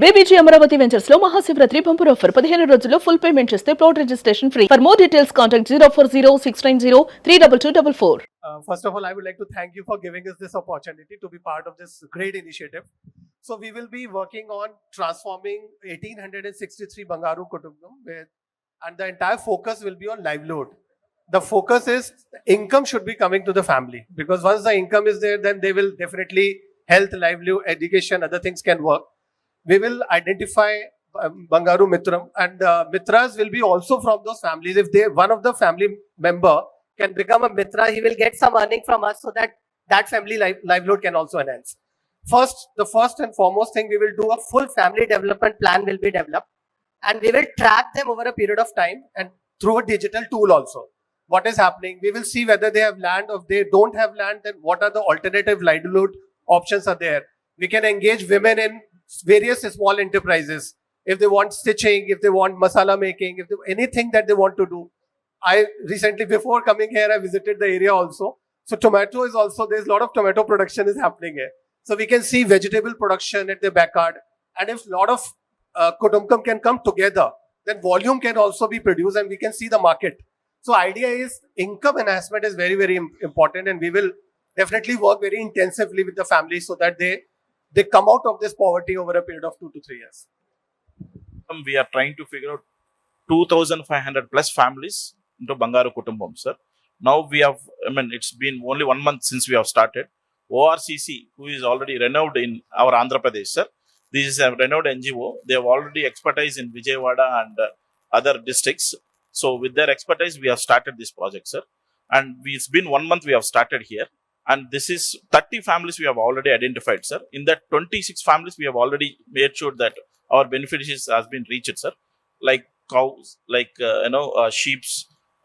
BBG Amaravati ventures లో Mahashivratri bumper offer 15 రోజుల్లో full payment చేస్తే plot registration free. For more details contact 04069032244. First of all, I would like to thank you for giving us this opportunity to be part of this great initiative. So we will be working on transforming 1863 Bangaru Kutumbam, and the entire focus will be on livelihood. The focus is income should be coming to the family, because once the income is there, then they will definitely health, livelihood, education, other things can work. We will identify Bangaru Mitram, and Mitras will be also from those families. If they one of the family member can become a Mitra, he will get some earning from us, so that that family livelihood can also enhance. The first and foremost thing, we will do a full family development plan will be developed, and we will track them over a period of time and through a digital tool also. What is happening? We will see whether they have land. If they don't have land, then what are the alternative livelihood options are there. We can engage women in various small enterprises. If they want stitching, if they want masala making, if they, anything that they want to do. I recently, before coming here, I visited the area also. So tomato is also, there's a lot of tomato production is happening here. So we can see vegetable production at the backyard. And if a lot of Kutumbam can come together, then volume can also be produced and we can see the market. So idea is income enhancement is very, very important, and we will definitely work very intensively with the families so that they come out of this poverty over a period of 2 to 3 years. We are trying to figure out 2,500 plus families into Bangaru Kutumbam, sir. Now we have, it's been only 1 month since we have started. ORCC, who is already renowned in our Andhra Pradesh, sir. This is a renowned NGO. They have already expertise in Vijayawada and other districts. So with their expertise, we have started this project, sir. And it's been 1 month we have started here. And this is 30 families we have already identified, sir. In that 26 families, we have already made sure that our beneficiaries has been reached, sir. Like cows, like, sheeps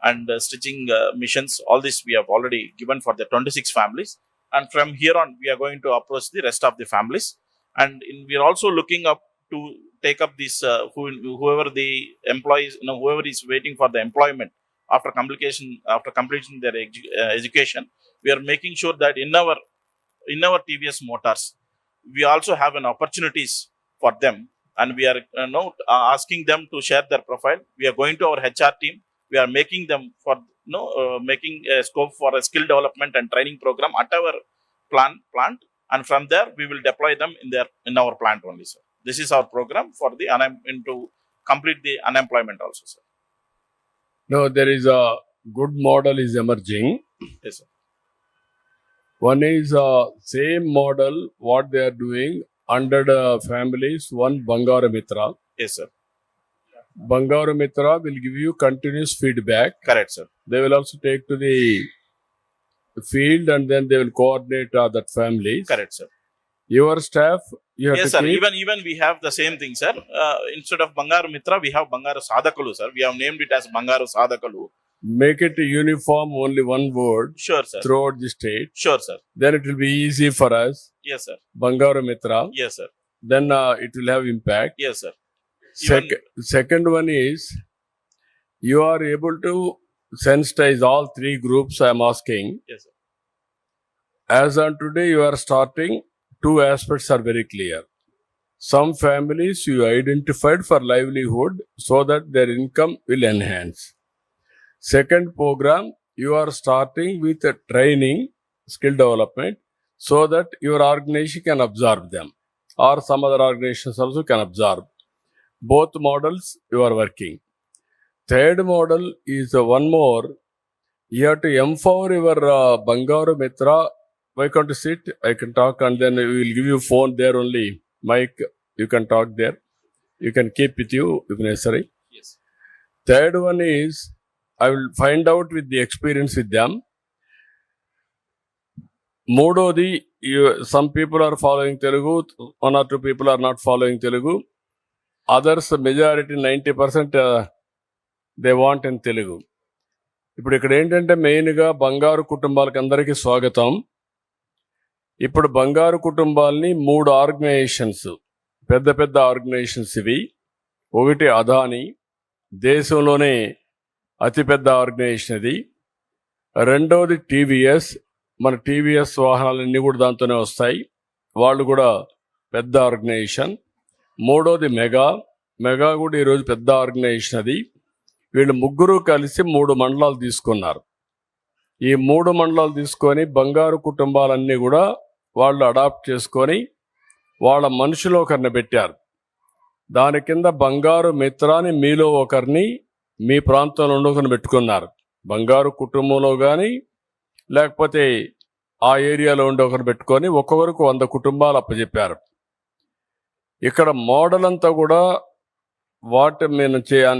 and stitching missions. All this we have already given for the 26 families. And from here on, we are going to approach the rest of the families. And we are also looking up to take up this, whoever the employees, whoever is waiting for the employment after completing their education. We are making sure that in our TVS Motors, we also have an opportunities for them, and we are asking them to share their profile. We are going to our HR team. We are making them for making a scope for a skill development and training program at our plant, and from there we will deploy them in our plant only, sir. This is our program for the to complete the unemployment also, sir. No, there is a good model is emerging. Yes, sir. One is same model what they are doing, 100 families, one Bangaru Mitra. Yes, sir. Bangaru Mitra will give you continuous feedback. Correct, sir. They will also take to the field and then they will coordinate that families. Correct, sir. Your staff, you have yes, to sir. keep. Even we have the same thing, sir. Instead of Bangaru Mitra, we have Bangaru Sadakalu, sir. We have named it as Bangaru Sadakalu. Make it uniform, only one word. Sure, sir. Throughout the state. Sure, sir. Then it will be easy for us. Yes, sir. Bangaru Mitra. Yes, sir. Then it will have impact. Yes, sir. Second one is, you are able to sensitize all 3 groups I am asking. Yes, sir. As on today, you are starting, 2 aspects are very clear. Some families you identified for livelihood so that their income will enhance. Second program, you are starting with a training, skill development, so that your organization can absorb them, or some other organizations also can absorb. Both models you are working. Third model is one more. You have to empower your Bangaru Mitra. Why can't you sit? I can talk, and then we will give you phone there only. Mic, you can talk there. You can keep with you if necessary. Yes. Third one is, I will find out with the experience with them. Moododi, some people are following Telugu, 1 or 2 people are not following Telugu. Others, majority 90% they want in Telugu. ఇప్పుడు ఇక్కడ ఏంటంటే మెయిన్గా బంగారు కుటుంబాలకు అందరికీ స్వాగతం. ఇప్పుడు బంగారు కుటుంబాలని 3 ఆర్గనైజేషన్స్, పెద్ద ఆర్గనైజేషన్స్ ఇవి. ఒకటి అదాని, దేశంలోనే అతిపెద్ద ఆర్గనైజేషన్ ఇది. రెండవది టీవీఎస్, మన టీవీఎస్ వాహనాలన్నీ కూడా దాంతోనే వస్తాయి, వాళ్ళు కూడా పెద్ద ఆర్గనైజేషన్. మూడోది మెగా కూడా ఈరోజు పెద్ద ఆర్గనైజేషన్ అది. వీళ్ళు ముగ్గురు కలిసి 3 మండలాలు తీసుకున్నారు. ఈ 3 మండలాలు తీసుకొని బంగారు కుటుంబాలన్నీ కూడా వాళ్ళు అడాప్ట్ చేసుకొని వాళ్ళ మనుషులు ఒకరిని పెట్టారు. దాని కింద బంగారు మిత్రాన్ని మీలో ఒకరిని మీ ప్రాంతంలో ఒకరిని పెట్టుకున్నారు. బంగారు కుటుంబంలో కానీ లేకపోతే ఆ ఏరియాలో ఉండి ఒకరు పెట్టుకొని ఒక్కొక్కరికి 100 కుటుంబాలు అప్పచెప్పారు. ఇక్కడ మోడల్ అంతా కూడా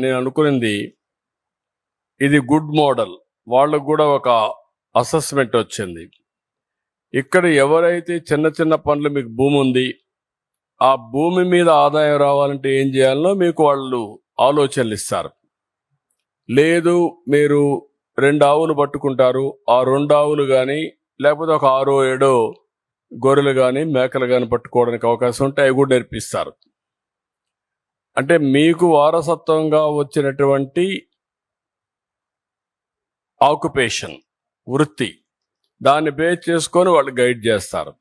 నేను అనుకున్నది ఇది గుడ్ మోడల్. వాళ్ళకు కూడా ఒక అసెస్మెంట్ వచ్చింది. ఇక్కడ ఎవరైతే చిన్న చిన్న పనులు మీకు భూమి ఉంది, ఆ భూమి మీద ఆదాయం రావాలంటే ఏం చేయాలో మీకు వాళ్ళు ఆలోచనలు ఇస్తారు. లేదు మీరు 2 ఆవులు పట్టుకుంటారు, ఆ 2 ఆవులు కానీ లేకపోతే ఒక 6-7 గొర్రెలు కానీ మేకలు కానీ పట్టుకోవడానికి అవకాశం ఉంటే అవి కూడా నేర్పిస్తారు. అంటే మీకు వారసత్వంగా వచ్చినటువంటి ఆక్యుపేషన్ వృత్తి దాన్ని బేస్ చేసుకొని వాళ్ళు గైడ్ చేస్తారు.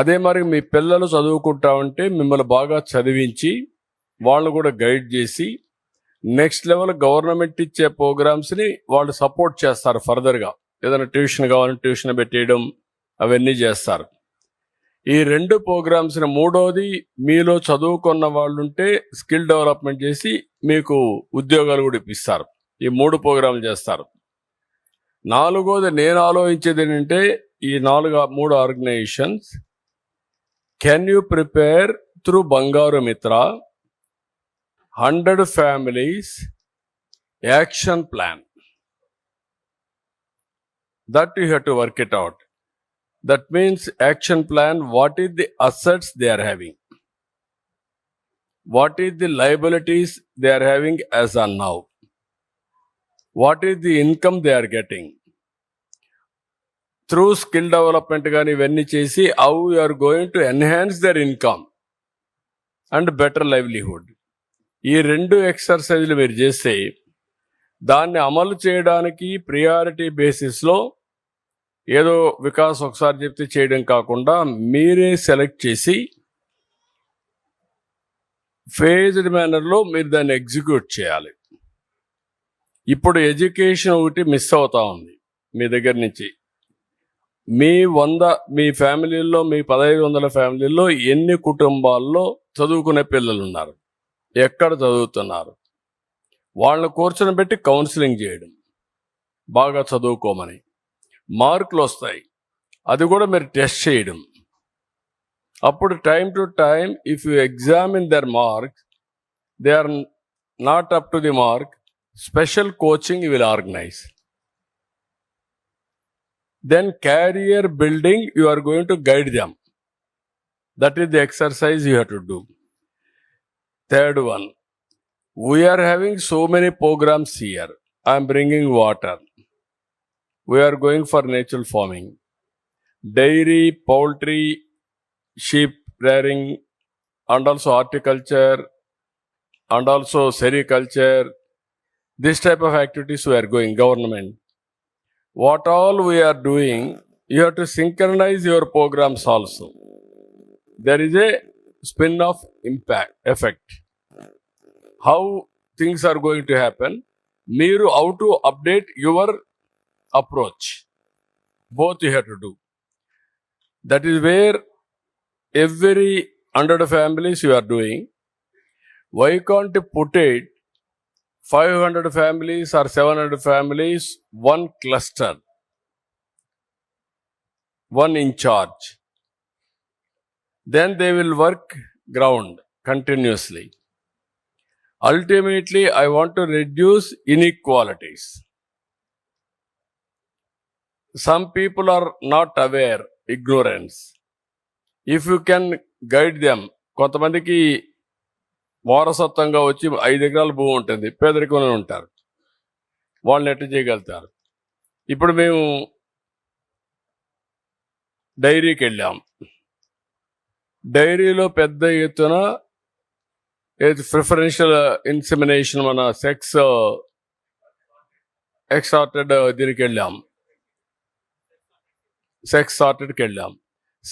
అదే మరి మీ పిల్లలు చదువుకుంటా ఉంటే మిమ్మల్ని బాగా చదివించి వాళ్ళు కూడా గైడ్ చేసి నెక్స్ట్ లెవెల్ గవర్నమెంట్ ఇచ్చే ప్రోగ్రామ్స్ని వాళ్ళు సపోర్ట్ చేస్తారు. ఫర్దర్గా ఏదైనా ట్యూషన్ కావాలంటే ట్యూషన్ పెట్టేయడం అవన్నీ చేస్తారు. ఈ 2 ప్రోగ్రామ్స్ని మూడోది మీలో చదువుకున్న వాళ్ళు ఉంటే స్కిల్ డెవలప్మెంట్ చేసి మీకు ఉద్యోగాలు కూడా ఇప్పిస్తారు. ఈ 3 ప్రోగ్రాంలు చేస్తారు. 4వది నేను ఆలోచించేది ఏంటంటే ఈ 3 organisations can you prepare through Bangaru Mitra 100 families action plan that you have to work it out. That means action plan, what is the assets they are having, what is the liabilities they are having as on now, what is the income they are getting. Through skill development gaani ivanni chesi how you are going to enhance their income and better livelihood. ఈ 2 ఎక్సర్సైజ్లు మీరు చేస్తే దాన్ని అమలు చేయడానికి priority బేసిస్లో ఏదో వికాస్ ఒకసారి చెప్తే చేయడం కాకుండా మీరే సెలెక్ట్ చేసి ఫేజ్డ్ మేనర్లో మీరు దాన్ని ఎగ్జిక్యూట్ చేయాలి. ఇప్పుడు ఎడ్యుకేషన్ ఒకటి మిస్ అవుతా ఉంది మీ దగ్గర నుంచి. మీ ఫ్యామిలీల్లో మీ 1500 ఫ్యామిలీల్లో ఎన్ని కుటుంబాల్లో చదువుకునే పిల్లలు ఉన్నారు, ఎక్కడ చదువుతున్నారు, వాళ్ళని కూర్చొని పెట్టి కౌన్సిలింగ్ చేయడం, బాగా చదువుకోమని, మార్కులు వస్తాయి అది కూడా మీరు టెస్ట్ చేయడం. అప్పుడు time to time if you examine their marks they are not up to the mark, special coaching you will organise. Then career building you are going to guide them. That is the exercise you have to do. Third one, we are having so many programs here. I am bringing water. We are going for natural farming, dairy, poultry, sheep rearing, and also horticulture, and also sericulture. This type of activities we are going, government. What all we are doing, you have to synchronize your programs also. There is a spin-off impact effect. How things are going to happen, మీరు how to update your approach, both you have to do. That is where every 100 families you are doing, why can't you put it 500 families or 700 families, one cluster, one in charge. Then they will work ground continuously. Ultimately, I want to reduce inequalities. Some people are not aware, ignorance. If you can guide them, కొంతమందికి వారసత్వంగా వచ్చి 5 ఎకరాల భూమి ఉంటుంది, పేదరికంలో ఉంటారు, వాళ్ళని ఎట్లా చేయగలుగుతారు. ఇప్పుడు మేము డైరీకి వెళ్ళాం. డైరీలో పెద్ద ఎత్తున ప్రిఫరెన్షియల్ ఇన్సెమినేషన్ మన సెక్స్ ఎక్సార్టెడ్ దీనికి వెళ్ళాం, సెక్స్ సార్టెడ్కి వెళ్ళాం.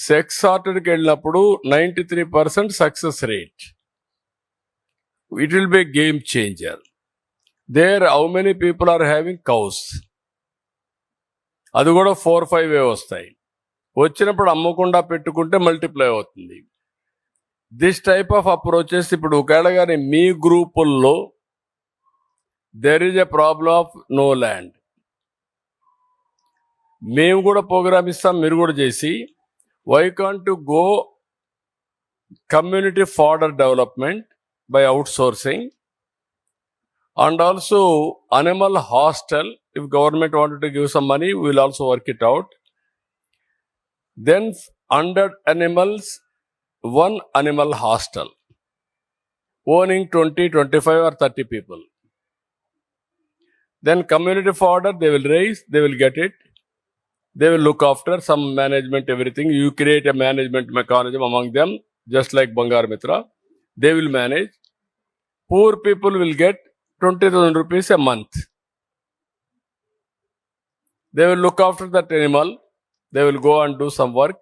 సెక్స్ సార్టెడ్కి వెళ్ళినప్పుడు 93% success rate. It will be game changer. There how many people are having cows, అది కూడా 4-5 వస్తాయి. వచ్చినప్పుడు అమ్మకుండా పెట్టుకుంటే మల్టిప్లై అవుతుంది. దిస్ టైప్ ఆఫ్ అప్రోచెస్ ఇప్పుడు ఒకవేళ కానీ మీ గ్రూపుల్లో there is a problem of no land, మేము కూడా ప్రోగ్రామ్ ఇస్తాం, మీరు కూడా చేసి why can't to go community fodder development by outsourcing and also animal hostel. If government wanted to give some money, we will also work it out. Then 100 animals, one animal hostel, owning 20, 25 or 30 people. Then community fodder, they will raise, they will get it, they will look after some management, everything. You create a management mechanism among them, just like Bangar Mitra. They will manage. Poor people will get 20,000 rupees a month. They will look after that animal. They will go and do some work,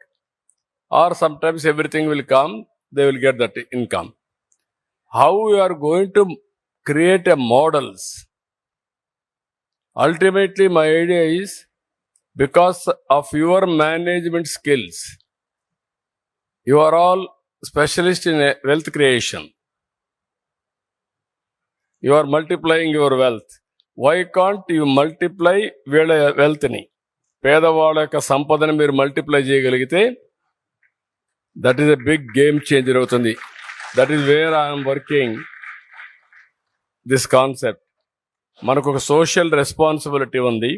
or sometimes everything will come. They will get that income. How you are going to create a models? Ultimately, my idea is because of your management skills, you are all specialists in wealth creation. You are multiplying your wealth. Why can't you multiply వీళ్ళ వెల్త్ని, పేదవాళ్ళ యొక్క సంపదను మీరు multiply చేయగలిగితే that is a big game changer అవుతుంది. That is where I'm working this concept. మనకు ఒక social responsibility ఉంది.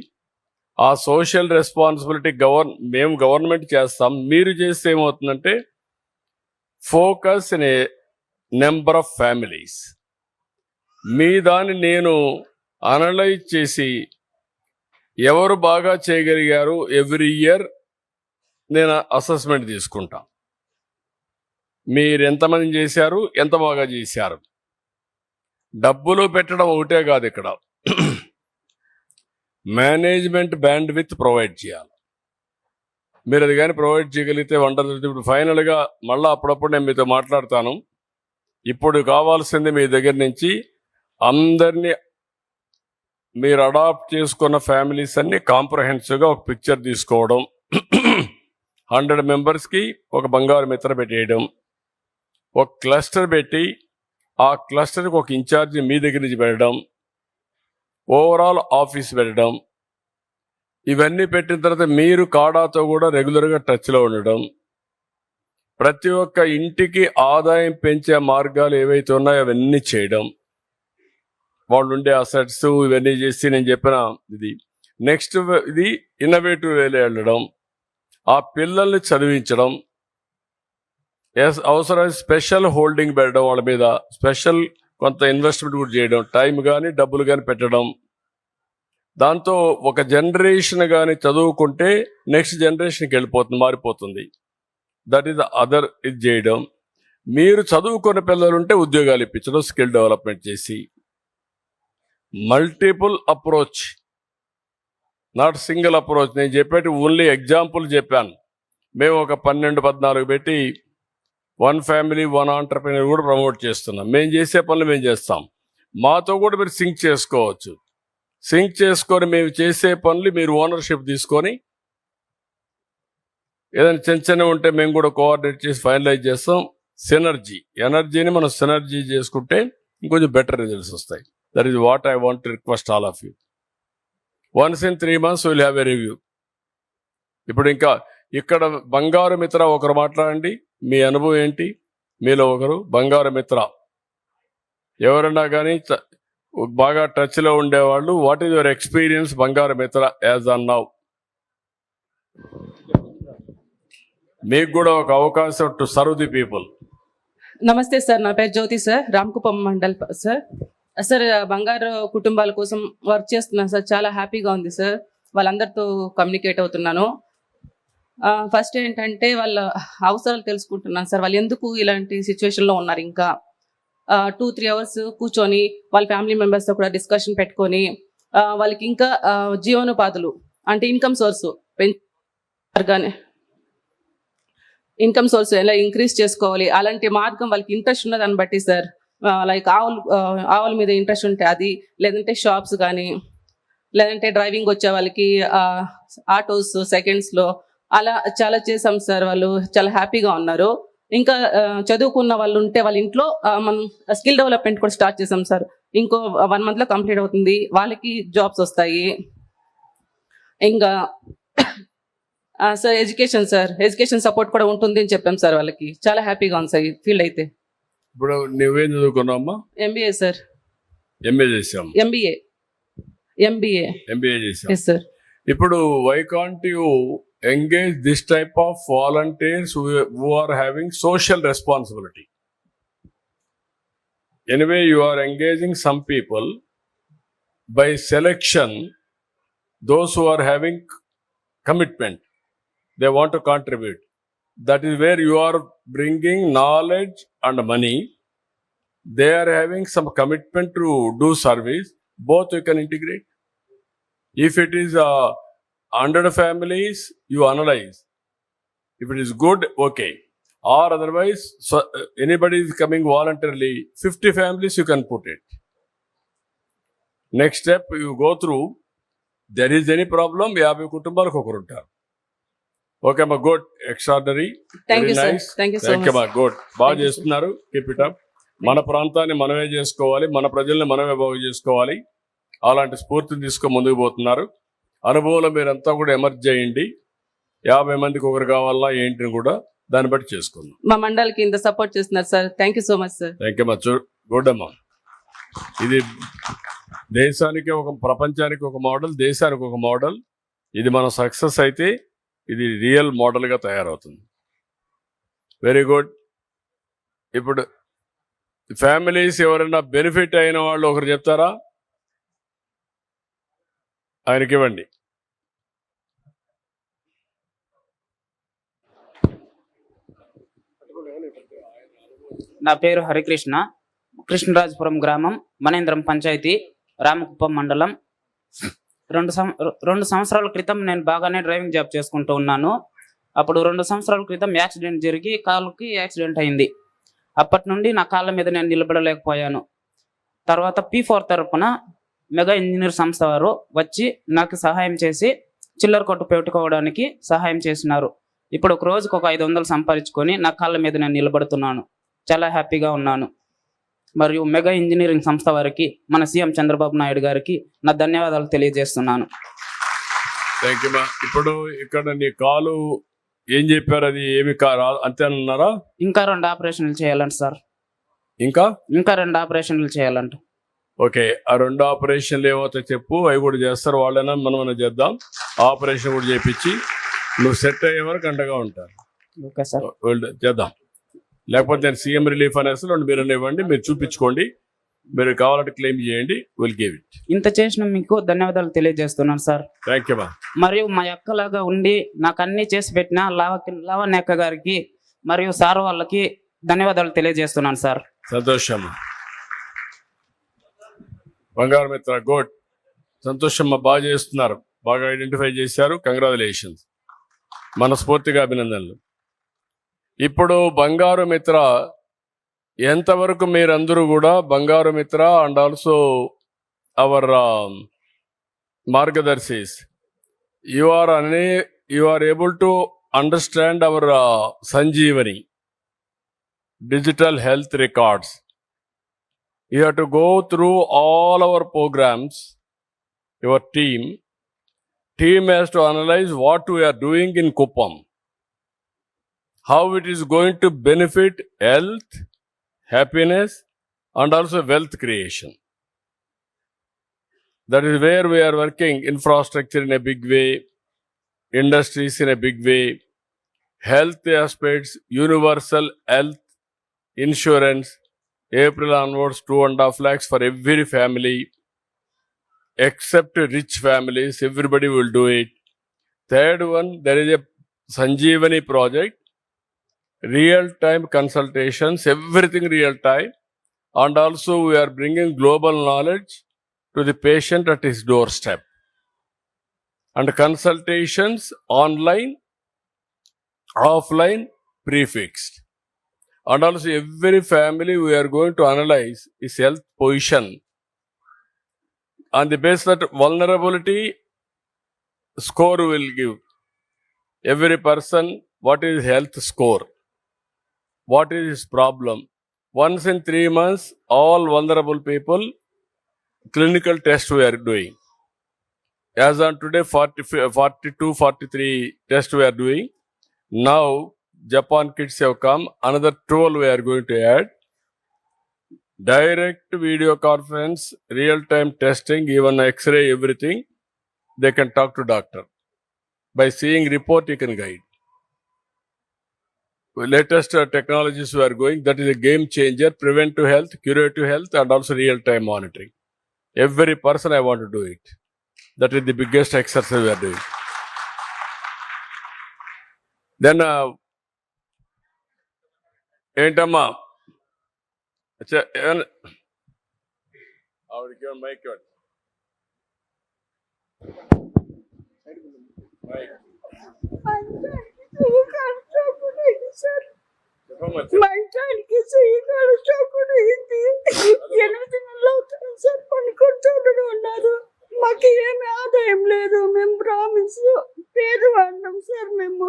ఆ సోషల్ రెస్పాన్సిబిలిటీ మేము గవర్నమెంట్ చేస్తాం. మీరు చేస్తే ఏమవుతుందంటే focus in a number of families. మీ దాన్ని నేను అనలైజ్ చేసి ఎవరు బాగా చేయగలిగారు ఎవ్రీ ఇయర్ నేను అసెస్మెంట్ తీసుకుంటా. మీరు ఎంతమంది చేశారు, ఎంత బాగా చేశారు. డబ్బులు పెట్టడం ఒకటే కాదు, ఇక్కడ మేనేజ్మెంట్ బ్యాండ్ విత్ ప్రొవైడ్ చేయాలి. మీరు అది కానీ ప్రొవైడ్ చేయగలిగితే వండర్. ఇప్పుడు ఫైనల్గా మళ్ళీ అప్పుడప్పుడు నేను మీతో మాట్లాడతాను. ఇప్పుడు కావాల్సింది మీ దగ్గర నుంచి అందరినీ మీరు అడాప్ట్ చేసుకున్న ఫ్యామిలీస్ అన్ని కాంప్రహెన్సివ్గా ఒక పిక్చర్ తీసుకోవడం, 100 మెంబర్స్కి ఒక బంగారు మిత్ర పెట్టేయడం, ఒక క్లస్టర్ పెట్టి ఆ క్లస్టర్కి ఒక ఇన్ఛార్జ్ మీ దగ్గర నుంచి పెట్టడం, ఓవరాల్ ఆఫీస్ పెట్టడం. ఇవన్నీ పెట్టిన తర్వాత మీరు కాడాతో కూడా రెగ్యులర్గా టచ్లో ఉండడం. ప్రతి ఒక్క ఇంటికి ఆదాయం పెంచే మార్గాలు ఏవైతే ఉన్నాయో అవన్నీ చేయడం. వాళ్ళు ఉండే అసెట్స్ ఇవన్నీ చేసి నేను చెప్పిన ఇది. నెక్స్ట్ ఇది ఇన్నోవేటివ్ వేలో వెళ్ళడం, ఆ పిల్లల్ని చదివించడం, అవసరమైన స్పెషల్ హోల్డింగ్ పెట్టడం, వాళ్ళ మీద స్పెషల్ కొంత ఇన్వెస్ట్మెంట్ కూడా చేయడం, టైం కానీ డబ్బులు కానీ పెట్టడం. దాంతో ఒక జనరేషన్ కానీ చదువుకుంటే నెక్స్ట్ జనరేషన్కి వెళ్ళిపోతుంది, మారిపోతుంది. దట్ ఈస్ ద అదర్ ఇది చేయడం. మీరు చదువుకున్న పిల్లలు ఉంటే ఉద్యోగాలు ఇప్పించడం, స్కిల్ డెవలప్మెంట్ చేసి. Multiple approach, not single approach. నేను చెప్పేటి ఓన్లీ ఎగ్జాంపుల్ చెప్పాను. మేము ఒక 12-14 పెట్టి 1 ఫ్యామిలీ 1 ఆంటర్ప్రెన్యూర్ కూడా ప్రమోట్ చేస్తున్నాం. మేము చేసే పనులు మేము చేస్తాం. మాతో కూడా మీరు సింక్ చేసుకోవచ్చు. సింక్ చేసుకొని మేము చేసే పనులు మీరు ఓనర్షిప్ తీసుకొని ఏదైనా చిన్న ఉంటే మేము కూడా కోఆర్డినేట్ చేసి ఫైనలైజ్ చేస్తాం. ఎనర్జీని మనం సినర్జీ చేసుకుంటే ఇంకొంచెం బెటర్ రిజల్ట్స్ వస్తాయి. That is what I want to request all of you. Once in 3 months we will have a review. ఇప్పుడు ఇంకా ఇక్కడ బంగారు మిత్ర ఒకరు మాట్లాడండి, మీ అనుభవం ఏంటి? మీలో ఒకరు బంగారు మిత్ర ఎవరన్నా కానీ బాగా టచ్లో ఉండేవాళ్ళు, వాట్ ఈజ్ యువర్ ఎక్స్పీరియన్స్ బంగారు మిత్ర యాజ్ ఆన్ నౌ? మీకు కూడా ఒక అవకాశం టు సర్వ్ ది పీపుల్. నమస్తే సార్, నా పేరు జ్యోతి సార్, రామ్కుప్పం మండల్ సార్. సార్ బంగారు కుటుంబాల కోసం వర్క్ చేస్తున్నాను సార్. చాలా హ్యాపీగా ఉంది సార్. వాళ్ళందరితో కమ్యూనికేట్ అవుతున్నాను. ఫస్ట్ ఏంటంటే వాళ్ళ అవసరాలు తెలుసుకుంటున్నాను సార్. వాళ్ళు ఎందుకు ఇలాంటి సిచ్యువేషన్లో ఉన్నారు, ఇంకా 2-3 అవర్స్ కూర్చొని వాళ్ళ ఫ్యామిలీ మెంబర్స్తో కూడా డిస్కషన్ పెట్టుకొని వాళ్ళకి ఇంకా జీవనోపాధులు అంటే ఇన్కమ్ సోర్సు పెంచారు. ఇన్కమ్ సోర్స్ ఎలా ఇంక్రీజ్ చేసుకోవాలి అలాంటి మార్గం వాళ్ళకి ఇంట్రెస్ట్ ఉన్న దాన్ని బట్టి సార్, లైక్ ఆవుల మీద ఇంట్రెస్ట్ ఉంటే అది, లేదంటే షాప్స్ కానీ, లేదంటే డ్రైవింగ్ వచ్చే వాళ్ళకి ఆటోస్ సెకండ్స్లో అలా చాలా చేసాం సార్. వాళ్ళు చాలా హ్యాపీగా ఉన్నారు. ఇంకా చదువుకున్న వాళ్ళు ఉంటే వాళ్ళ ఇంట్లో మనం స్కిల్ డెవలప్మెంట్ కూడా స్టార్ట్ చేసాం సార్. ఇంకో 1 monthలో కంప్లీట్ అవుతుంది, వాళ్ళకి జాబ్స్ వస్తాయి. ఇంకా సార్ ఎడ్యుకేషన్ సపోర్ట్ కూడా ఉంటుంది అని చెప్పాం సార్. వాళ్ళకి చాలా హ్యాపీగా ఉంది సార్ ఈ ఫీల్డ్ అయితే. ఇప్పుడు నువ్వేం చదువుకున్నావమ్మా? MBA sir. ఎంఏ చేసాం. ఎంబీఏ చేసాం. Yes sir. ఇప్పుడు why can't you engage this type of volunteers who are having social responsibility? Anyway, you are engaging some people by selection, those who are having commitment, they want to contribute. That is where you are bringing knowledge and money. They are having some commitment to do service. Both you can integrate. If it is 100 families, you analyze. If it is good, okay. Or otherwise, anybody is coming voluntarily, 50 families you can put it. Next step, you go through, there is any problem, 50 కుటుంబాలకు ఒకరు ఉంటారు. Okay అమ్మా, good, extraordinary, thank you sir. Nice. Thank you so thank you much. అమ్మా, good, బాగా Thank you, sir. చేస్తున్నారు. Keep it up. మన ప్రాంతాన్ని మనమే చేసుకోవాలి, మన ప్రజల్ని మనమే బాగు చేసుకోవాలి. అలాంటి స్ఫూర్తిని తీసుకొని ముందుకు పోతున్నారు. అనుభవంలో మీరంతా కూడా ఎమర్జ్ చేయండి. 50 మందికి ఒకరు కావాలా ఏంటిని కూడా దాన్ని బట్టి చేసుకుందాం. మా మండలికి ఇంత సపోర్ట్ చేస్తున్నారు sir. Thank you so much sir. Thank you much. Good అమ్మా. ఇది దేశానికి ప్రపంచానికి ఒక మోడల్, దేశానికి ఒక మోడల్. ఇది మన సక్సెస్ అయితే ఇది రియల్ మోడల్గా తయారవుతుంది. Very good. ఇప్పుడు ఫ్యామిలీస్ ఎవరైనా బెనిఫిట్ అయిన వాళ్ళు ఒకరు చెప్తారా? ఆయనకి ఇవ్వండి. నా పేరు హరికృష్ణ, కృష్ణరాజపురం గ్రామం, మనేంద్రం పంచాయతీ, రామకుప్పం మండలం. 2 సంవత్సరాల క్రితం నేను బాగానే డ్రైవింగ్ జాబ్ చేసుకుంటూ ఉన్నాను. అప్పుడు 2 సంవత్సరాల క్రితం యాక్సిడెంట్ జరిగి కాలుకి యాక్సిడెంట్ అయింది. అప్పటి నుండి నా కాళ్ళ మీద నేను నిలబడలేకపోయాను. తర్వాత P4 తరపున మెగా ఇంజనీర్ సంస్థ వారు వచ్చి నాకు సహాయం చేసి చిల్లర కొట్టు పెట్టుకోవడానికి సహాయం చేసినారు. ఇప్పుడు ఒక రోజుకు ఒక 500 సంపాదించుకొని నా కాళ్ళ మీద నేను నిలబడుతున్నాను. చాలా హ్యాపీగా ఉన్నాను. మరియు మెగా ఇంజనీరింగ్ సంస్థ వారికి, మన సీఎం చంద్రబాబు నాయుడు గారికి నా ధన్యవాదాలు తెలియజేస్తున్నాను. Thank you. ఇప్పుడు ఇక్కడ నీ కాలు ఏం చెప్పారు? అది ఏమి అంతేనన్నారా? ఇంకా 2 ఆపరేషన్లు చేయాలంట సార్. ఇంకా 2 ఆపరేషన్లు చేయాలంట. ఓకే, ఆ 2 ఆపరేషన్లు ఏమవుతాయి చెప్పు, అవి కూడా చేస్తారు. వాళ్ళైనా మనం చేద్దాం. ఆపరేషన్ కూడా చేపించి నువ్వు సెట్ అయ్యే వరకు అండగా ఉంటారు. Okay sir. చేద్దాం. లేకపోతే నేను సీఎం రిలీఫ్ అనేసి 2 మీరు ఇవ్వండి, మీరు చూపించుకోండి. మీరు కావాలంటే క్లెయిమ్ చేయండి, విల్ గివ్ ఇట్. ఇంత చేసిన మీకు ధన్యవాదాలు తెలియజేస్తున్నాను సార్. థ్యాంక్ యూ మా. మరియు మా అక్కలాగా ఉండి నాకు అన్ని చేసి పెట్టిన లావణ్య అక్క గారికి మరియు సార్ వాళ్ళకి ధన్యవాదాలు తెలియజేస్తున్నాను సార్. సంతోషం. బంగారు మిత్ర, గుడ్. సంతోషం, బాగా చేస్తున్నారు, బాగా ఐడెంటిఫై చేశారు. కంగ్రాచులేషన్స్, మనస్ఫూర్తిగా అభినందనలు. ఇప్పుడు బంగారు మిత్ర ఎంతవరకు మీరందరూ కూడా బంగారు మిత్ర అండ్ ఆల్సో అవర్ మార్గదర్శిస్, you are able to understand our Sanjeevani digital health records. You have to go through all our programs. Your team has to analyze what we are doing in Kuppam, how it is going to benefit health, happiness, and also wealth creation. That is where we are working. Infrastructure in a big way, industries in a big way, health aspects, universal health insurance, April onwards 2.5 lakhs for every family, except rich families, everybody will do it. Third one, there is a Sanjeevani project, real-time consultations, everything real-time, and also we are bringing global knowledge to the patient at his doorstep. And consultations online, offline, prefixed. And also every family we are going to analyze its health position. On the basis that vulnerability score will give every person what is health score, what is his problem. Once in 3 months, all vulnerable people clinical test we are doing. As on today, 42, 43 tests we are doing. Now, Japan kids have come. Another 12 we are going to add. Direct video conference, real-time testing, even X-ray, everything. They can talk to doctor. By seeing report, you can guide. Latest technologies we are going. That is a game changer. Preventive health, curative health, and also real-time monitoring. Every person I want to do it. That is the biggest exercise we are doing. Then, ఏంటమ్మా ఆవిడకి mic మా ఇంటానికి సీనాడు చోకుడైంది 8 నెలలు అవుతుంది sir. పనుకుంటూనే ఉన్నారు. మాకు ఏమి ఆదాయం లేదు. మేము ప్రామిస్ పేదవాళ్ళం సార్. మేము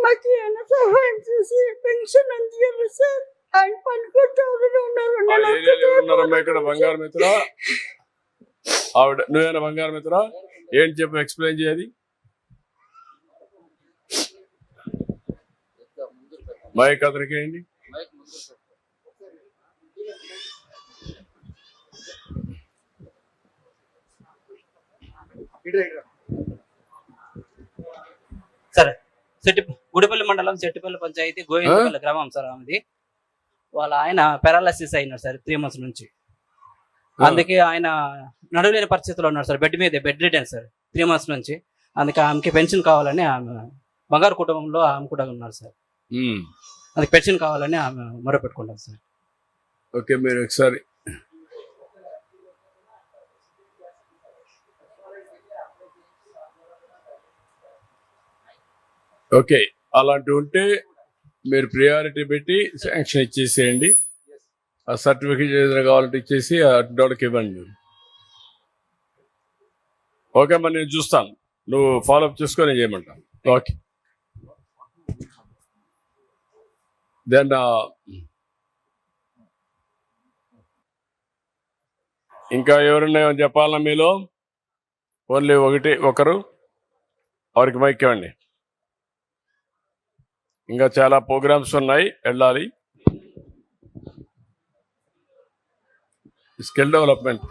మాకు ఏమైనా సహాయం చేసి పెన్షన్ అందియాలి సార్. ఆయన పనుకుంటూనే ఉన్నారు. ఇక్కడ బంగారు మిత్ర ఆవిడ నువ్వేనా బంగారు మిత్ర ఏంటి చెప్పు, ఎక్స్ప్లెయిన్ చేయాలి. మైక్ అతనికి ఏంటి? సరే, గుడిపల్లి మండలం చెట్టిపల్లి పంచాయతీ గోవిందపల్లి గ్రామం సార్. ఆమెది వాళ్ళ ఆయన పారాలసిస్ అయినారు సార్ 3 months నుంచి. అందుకే ఆయన నడవలేని పరిస్థితిలో ఉన్నారు sir. Bed ridden sir 3 months నుంచి. అందుకే ఆమెకి పెన్షన్ కావాలని ఆమె బంగారు కుటుంబంలో ఆమె కూడా ఉన్నారు సార్. అందుకే పెన్షన్ కావాలని ఆమె మొరపెట్టుకుంటారు సార్. ఓకే, మీరు ఒకసారి ఓకే అలాంటి ఉంటే మీరు ప్రియారిటీ పెట్టి శాంక్షన్ ఇచ్చేసేయండి. ఆ సర్టిఫికేట్ ఏదైనా కావాలంటే ఇచ్చేసి అడ్డోళ్ళకి ఇవ్వండి. ఓకే, మరి నేను చూస్తాను, నువ్వు ఫాలోఅప్ చేసుకొని చేయమంటాను. ఓకే, దెన్ ఇంకా ఎవరున్నా చెప్పాలన్నా మీలో? ఓన్లీ ఒకరు వారికి మైక్ ఇవ్వండి. ఇంకా చాలా ప్రోగ్రామ్స్ ఉన్నాయి, వెళ్ళాలి. Skill development.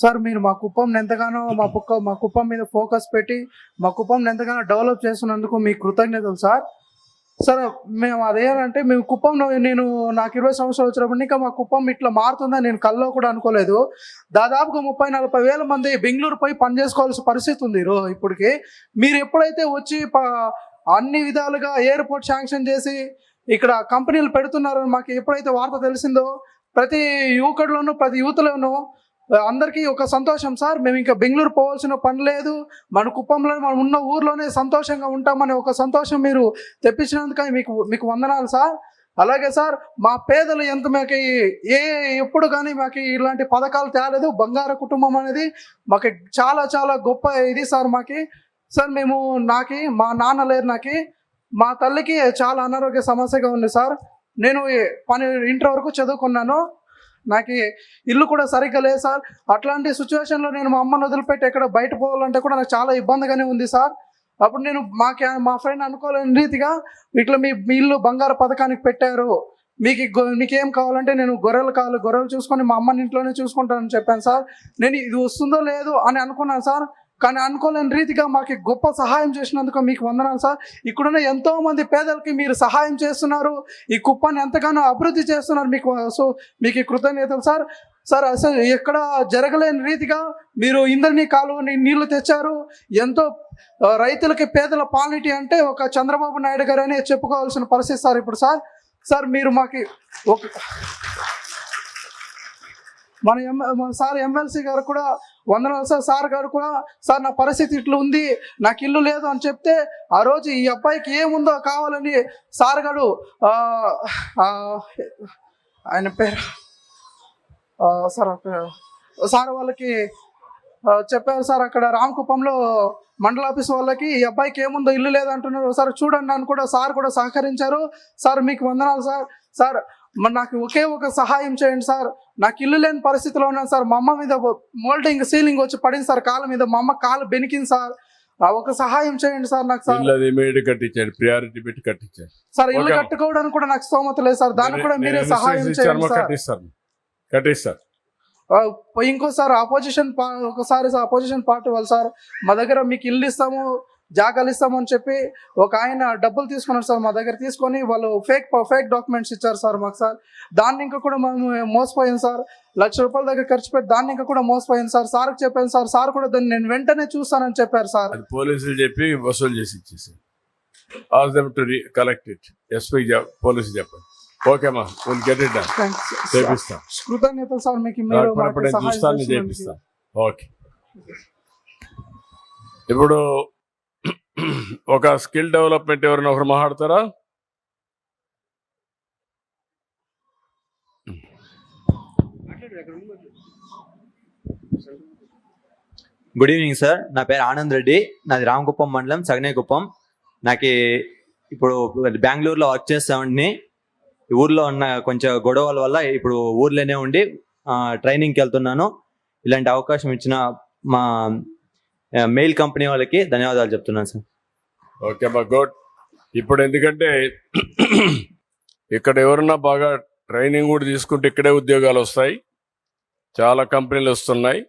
సార్, మీరు మా కుప్పం ఎంతగానో మా కుప్పం మీద ఫోకస్ పెట్టి మా కుప్పం ఎంతగానో డెవలప్ చేస్తున్నందుకు మీకు కృతజ్ఞతలు సార్. సార్, మేము అదేంటంటే మేము కుప్పంలో నాకు 20 సంవత్సరాలు వచ్చినప్పుడు ఇంకా మా కుప్పం ఇట్లా మారుతుందని నేను కల్లో కూడా అనుకోలేదు. దాదాపుగా 30-40 వేల మంది బెంగళూరు పోయి పని చేసుకోవాల్సిన పరిస్థితి ఉంది ఇప్పటికి. మీరు ఎప్పుడైతే వచ్చి అన్ని విధాలుగా ఎయిర్పోర్ట్ శాంక్షన్ చేసి ఇక్కడ కంపెనీలు పెడుతున్నారని మాకు ఎప్పుడైతే వార్త తెలిసిందో, ప్రతి యువకుడిలోనూ ప్రతి యూత్లోనూ అందరికీ ఒక సంతోషం సార్. మేము ఇంకా బెంగళూరు పోవాల్సిన పని లేదు, మన కుప్పంలో మనం ఉన్న ఊర్లోనే సంతోషంగా ఉంటామని ఒక సంతోషం మీరు తెప్పించినందుకు మీకు వందనాలు సార్. అలాగే సార్, మా పేదలు మాకు ఎప్పుడు కానీ మాకు ఇలాంటి పథకాలు తేలేదు. బంగారు కుటుంబం అనేది మాకు చాలా చాలా గొప్ప ఇది సార్. సార్, మా నాన్న లేరు. మా తల్లికి చాలా అనారోగ్య సమస్యగా ఉంది సార్. నేను ఇంటర్ వరకు చదువుకున్నాను. నాకు ఇల్లు కూడా సరిగ్గా లేదు సార్. అట్లాంటి సిచ్యువేషన్లో నేను మా అమ్మను వదిలిపెట్టి ఎక్కడ బయట పోవాలంటే కూడా నాకు చాలా ఇబ్బందిగానే ఉంది సార్. అప్పుడు నేను మా ఫ్రెండ్ అనుకోలేని రీతిగా ఇట్లా మీ ఇల్లు బంగారు పథకానికి పెట్టారు, మీకేం కావాలంటే నేను గొర్రెలు చూసుకొని మా అమ్మని ఇంట్లోనే చూసుకుంటానని చెప్పాను సార్. నేను ఇది వస్తుందో లేదో అని అనుకున్నాను సార్. కానీ అనుకోలేని రీతిగా మాకు గొప్ప సహాయం చేసినందుకు మీకు వందనాలు సార్. ఇక్కడున్న ఎంతో మంది పేదలకి మీరు సహాయం చేస్తున్నారు, ఈ కుప్పాన్ని ఎంతగానో అభివృద్ధి చేస్తున్నారు. మీకు కృతజ్ఞతలు సార్. సార్, అసలు ఎక్కడ జరగలేని రీతిగా మీరు ఇంద్రనీ కాలువని నీళ్లు తెచ్చారు. ఎంతో రైతులకి పేదల పాలిటీ అంటే ఒక చంద్రబాబు నాయుడు గారు అనే చెప్పుకోవాల్సిన పరిస్థితి సార్ ఇప్పుడు సార్. మీరు మాకు మన సార్ ఎమ్మెల్సీ గారు కూడా వందనాలు సార్. సార్ గారు కూడా సార్ నా పరిస్థితి ఇట్లా ఉంది, నాకు ఇల్లు లేదు అని చెప్తే ఆ రోజు ఈ అబ్బాయికి ఏముందో కావాలని సార్ గారు ఆయన పేరు సార్ వాళ్ళకి చెప్పారు సార్. అక్కడ రామకుప్పంలో మండల ఆఫీస్ వాళ్ళకి ఈ అబ్బాయికి ఏముందో ఇల్లు లేదంటున్నారు సార్, చూడండి అని కూడా సార్ కూడా సహకరించారు. సార్ మీకు వందనాలు సార్. సార్ మరి నాకు ఒకే ఒక సహాయం చేయండి సార్, నాకు ఇల్లు లేని పరిస్థితిలో ఉన్నాను సార్. మా అమ్మ మీద మోల్డింగ్ సీలింగ్ వచ్చి పడింది సార్ కాళ్ళ మీద, మా అమ్మ కాలు బెనికింది సార్. ఒక సహాయం చేయండి సార్ నాకు సార్. కట్టించాడు, ప్రియారిటీ పెట్టి కట్టించాడు సార్. ఇల్లు కట్టుకోవడానికి కూడా నాకు స్తోమత లేదు సార్, దానికి కూడా మీరే సహాయం చేయండి సార్. కట్టిస్తారు. ఇంకోసారి ఒకసారి అపోజిషన్ పార్టీ వాళ్ళు సార్ మా దగ్గర మీకు ఇల్లు ఇస్తాము, జాగాలు ఇస్తాము అని చెప్పి ఒక ఆయన డబ్బులు తీసుకున్నారు సార్ మా దగ్గర. తీసుకొని వాళ్ళు ఫేక్ డాక్యుమెంట్స్ ఇచ్చారు సార్ మాకు సార్. దాన్ని ఇంకా కూడా మేము మోసపోయాం సార్. ₹1,00,000 దగ్గర ఖర్చు పెట్టి దాన్ని ఇంకా కూడా మోసపోయాను సార్. సార్కి చెప్పాను సార్. సార్ కూడా దాన్ని నేను వెంటనే చూస్తానని చెప్పారు సార్. పోలీసులు చెప్పి వసూలు చేసి ఇచ్చేసి ask them to collect it. SP police చెప్పండి. ఓకే అమ్మా, విల్ గెట్ ఇట్ డన్. చేపిస్తాం. కృతజ్ఞతలు సార్ మీకు. మీరు చూస్తాను, చేపిస్తాం. ఓకే. ఇప్పుడు ఒక స్కిల్ డెవలప్మెంట్ ఎవరైనా ఒకరు మాట్లాడతారా? Good evening sir. నా పేరు ఆనంద్ రెడ్డి, నాది రామకుప్పం మండలం సగనేకుప్పం. నాకు ఇప్పుడు బెంగళూరులో వర్క్ చేస్తామండి. ఊర్లో ఉన్న కొంచెం గొడవల వల్ల ఇప్పుడు ఊర్లోనే ఉండి ట్రైనింగ్కి వెళ్తున్నాను. ఇలాంటి అవకాశం ఇచ్చిన మా మెయిల్ కంపెనీ వాళ్ళకి ధన్యవాదాలు చెప్తున్నాను సార్. ఓకే అమ్మా, గుడ్. ఇప్పుడు ఎందుకంటే ఇక్కడ ఎవరన్నా బాగా ట్రైనింగ్ కూడా తీసుకుంటే ఇక్కడే ఉద్యోగాలు వస్తాయి. చాలా కంపెనీలు వస్తున్నాయి.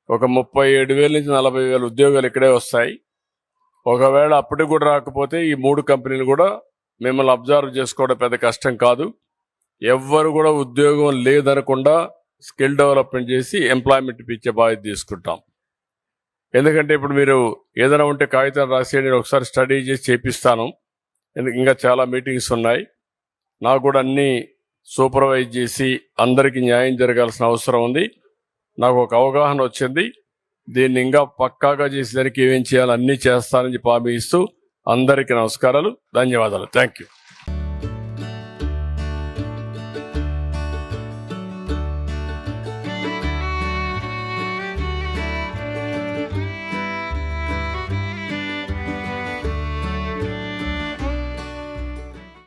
ఒక 37,000 నుంచి 40,000 ఉద్యోగాలు ఇక్కడే వస్తాయి. ఒకవేళ అప్పటికి కూడా రాకపోతే ఈ 3 కంపెనీలు కూడా మిమ్మల్ని అబ్జర్వ్ చేసుకోవడం పెద్ద కష్టం కాదు. ఎవ్వరు కూడా ఉద్యోగం లేదనకుండా స్కిల్ డెవలప్మెంట్ చేసి ఎంప్లాయ్మెంట్ ఇచ్చే బాధ్యత తీసుకుంటాం. ఎందుకంటే ఇప్పుడు మీరు ఏదైనా ఉంటే కాగితం రాసేయండి, ఒకసారి స్టడీ చేసి చేపిస్తాను. ఇంకా చాలా మీటింగ్స్ ఉన్నాయి. నాకు కూడా అన్నీ సూపర్వైజ్ చేసి అందరికీ న్యాయం జరగాల్సిన అవసరం ఉంది. నాకు ఒక అవగాహన వచ్చింది. దీన్ని ఇంకా పక్కాగా చేసేదానికి ఏమేం చేయాలో అన్నీ చేస్తానని చెప్పి హామీ ఇస్తూ అందరికీ నమస్కారాలు, ధన్యవాదాలు. Thank you.